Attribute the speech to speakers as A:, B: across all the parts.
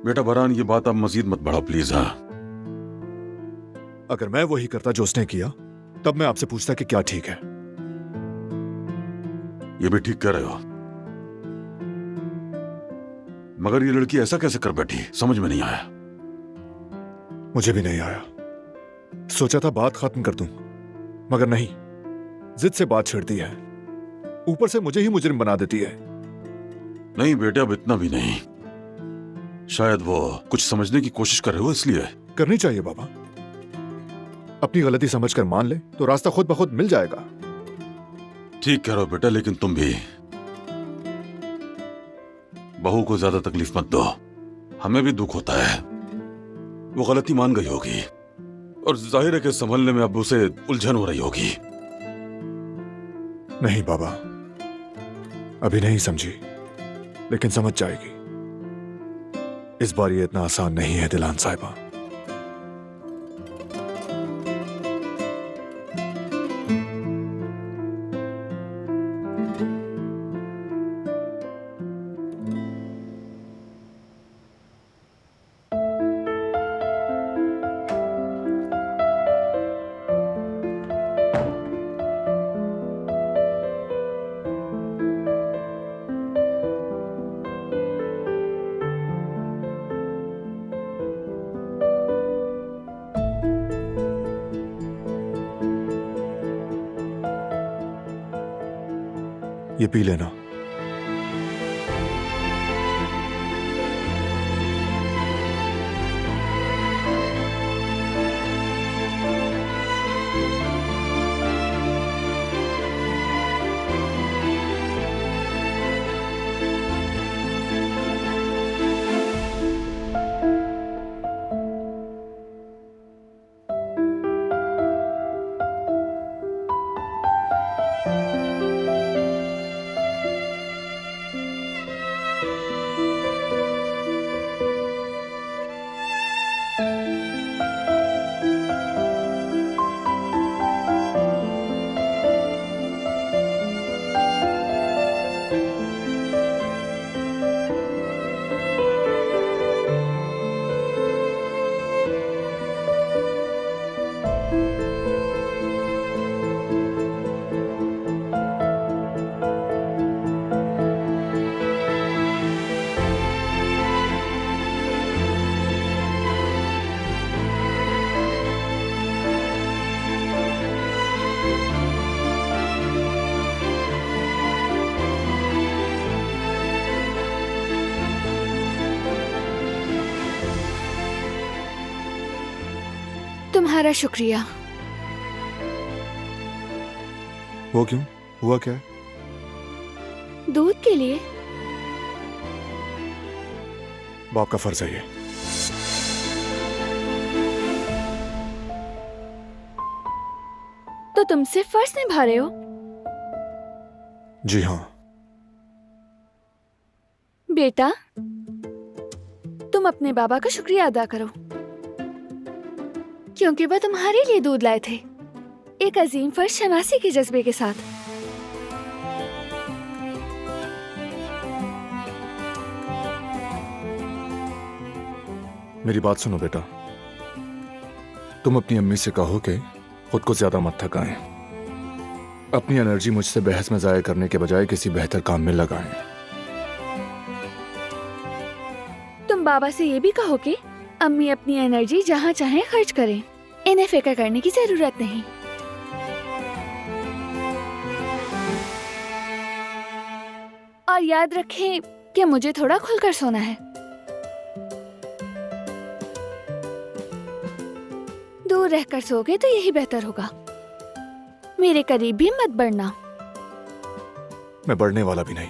A: बेटा बरहान, ये बात आप मजीद मत बढ़ाओ प्लीज। हाँ,
B: अगर मैं वही करता जो उसने किया, तब मैं आपसे पूछता कि क्या ठीक है।
A: ये भी ठीक कह रहे हो, मगर ये लड़की ऐसा कैसे कर बैठी, समझ में नहीं आया।
B: मुझे भी नहीं आया। सोचा था बात खत्म कर दूं, मगर नहीं, जिद से बात छेड़ती है, ऊपर से मुझे ही मुजरिम बना देती है।
A: नहीं बेटे, अब इतना भी नहीं। शायद वो कुछ समझने की कोशिश कर रहे हो इसलिए।
B: करनी चाहिए बाबा। अपनी गलती समझकर मान ले तो रास्ता खुद ब खुद मिल जाएगा।
A: ठीक कह रहे हो बेटा, लेकिन तुम भी बहू को ज्यादा तकलीफ मत दो। हमें भी दुख होता है। वो गलती मान गई होगी और जाहिर है कि संभलने में अब उसे उलझन हो रही होगी।
B: नहीं बाबा, अभी नहीं समझी, लेकिन समझ जाएगी। इस बार ये इतना आसान नहीं है दिलान साहिबा। ये पी लेना।
C: तुम्हारा शुक्रिया।
B: वो क्यों? हुआ क्या है?
C: दूध के लिए।
B: बाप का फर्ज है ये।
C: तो तुम सिर्फ फर्ज निभा रहे हो?
B: जी हाँ।
C: बेटा, तुम अपने बाबा का शुक्रिया अदा करो, क्योंकि वह तुम्हारे लिए दूध लाए थे, एक अजीम फर्ज शनासी के जज्बे के साथ।
B: मेरी बात सुनो बेटा, तुम अपनी अम्मी से कहो कि खुद को ज्यादा मत थकाएं। अपनी एनर्जी मुझसे बहस में जाया करने के बजाय किसी बेहतर काम में लगाएं।
C: तुम बाबा से ये भी कहो कि अम्मी अपनी एनर्जी जहाँ चाहे खर्च करें, इन्हें फिक्र करने की जरूरत नहीं। और याद रखें कि मुझे थोड़ा खुलकर सोना है। दूर रहकर सोगे तो यही बेहतर होगा। मेरे करीब भी मत बढ़ना।
B: मैं बढ़ने वाला भी नहीं।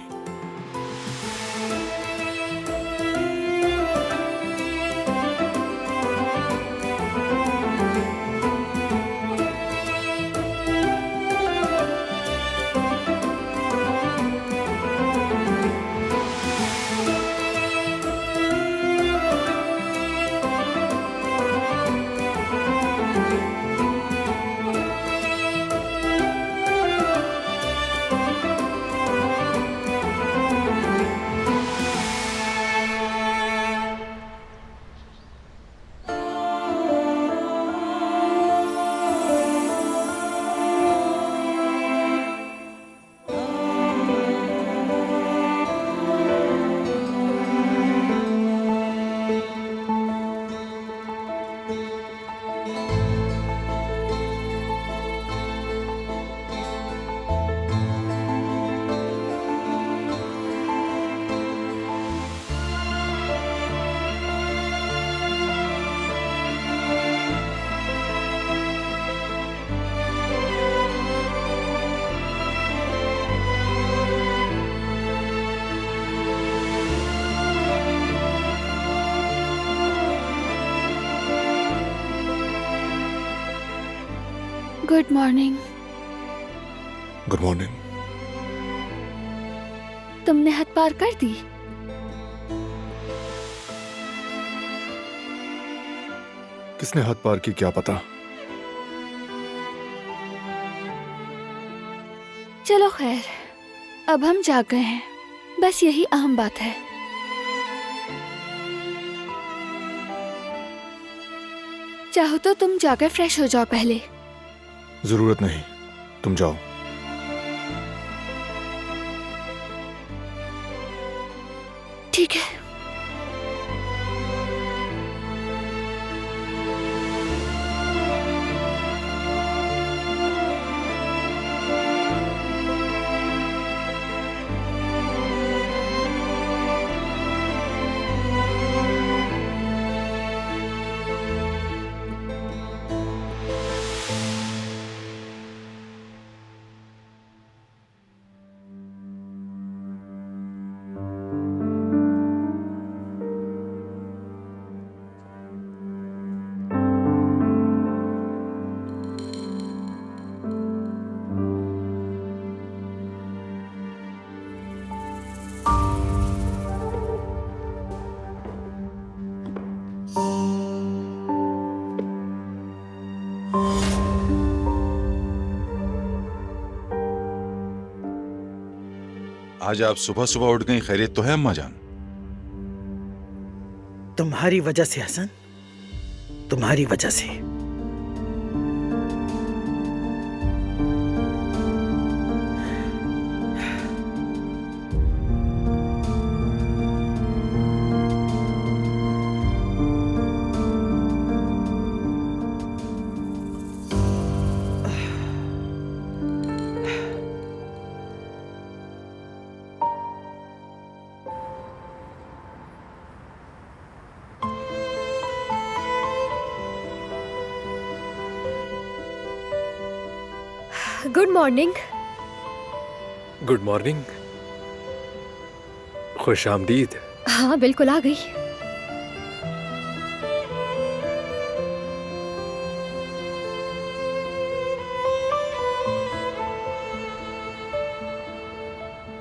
C: Good morning.
B: Good morning.
C: तुमने हद पार कर दी।
B: किसने हद पार की क्या पता।
C: चलो खैर, अब हम जाग गए हैं, बस यही अहम बात है। चाहो तो तुम जाकर फ्रेश हो जाओ पहले।
B: जरूरत नहीं, तुम जाओ।
C: ठीक है।
D: आज आप सुबह सुबह उठ गई, खैरियत तो है अम्मा जान?
E: तुम्हारी वजह से हसन, तुम्हारी वजह से।
F: Good morning.
G: Good morning. खुश आमदीद।
F: हाँ बिल्कुल आ गई।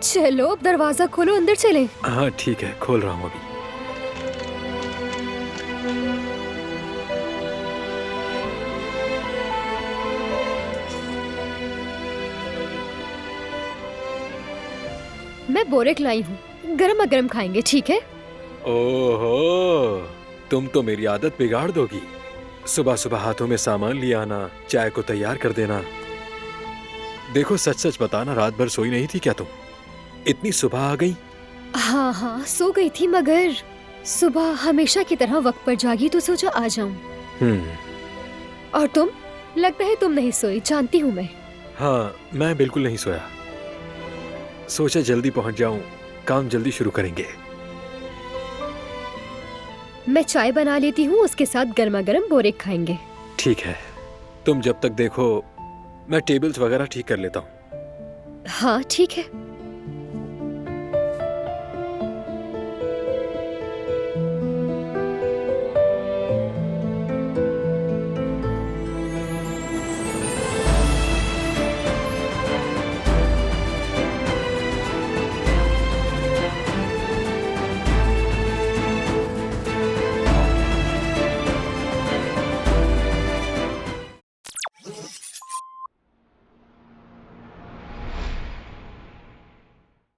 F: चलो अब दरवाजा खोलो, अंदर चलें।
G: हाँ ठीक है, खोल रहा हूँ अभी।
F: मैं बोरेक लाई हूँ, गरम गरम खाएंगे, ठीक है?
G: ओहो, तुम तो मेरी आदत बिगाड़ दोगी। सुबह सुबह हाथों में सामान ले आना, चाय को तैयार कर देना। देखो सच सच बताना, रात भर सोई नहीं थी क्या तुम? इतनी सुबह आ गई?
F: हाँ हाँ सो गई थी, मगर सुबह हमेशा की तरह वक्त पर जागी तो सोचा आ जाऊं। और तुम? लगता है तुम नहीं सोई, जानती हूँ मैं।
G: हाँ मैं बिल्कुल नहीं सोया, सोचा जल्दी पहुंच जाऊं, काम जल्दी शुरू करेंगे।
F: मैं चाय बना लेती हूँ, उसके साथ गर्मा गर्म बोरेक खाएंगे।
G: ठीक है, तुम जब तक देखो मैं टेबल्स वगैरह ठीक कर लेता हूँ।
F: हाँ ठीक है।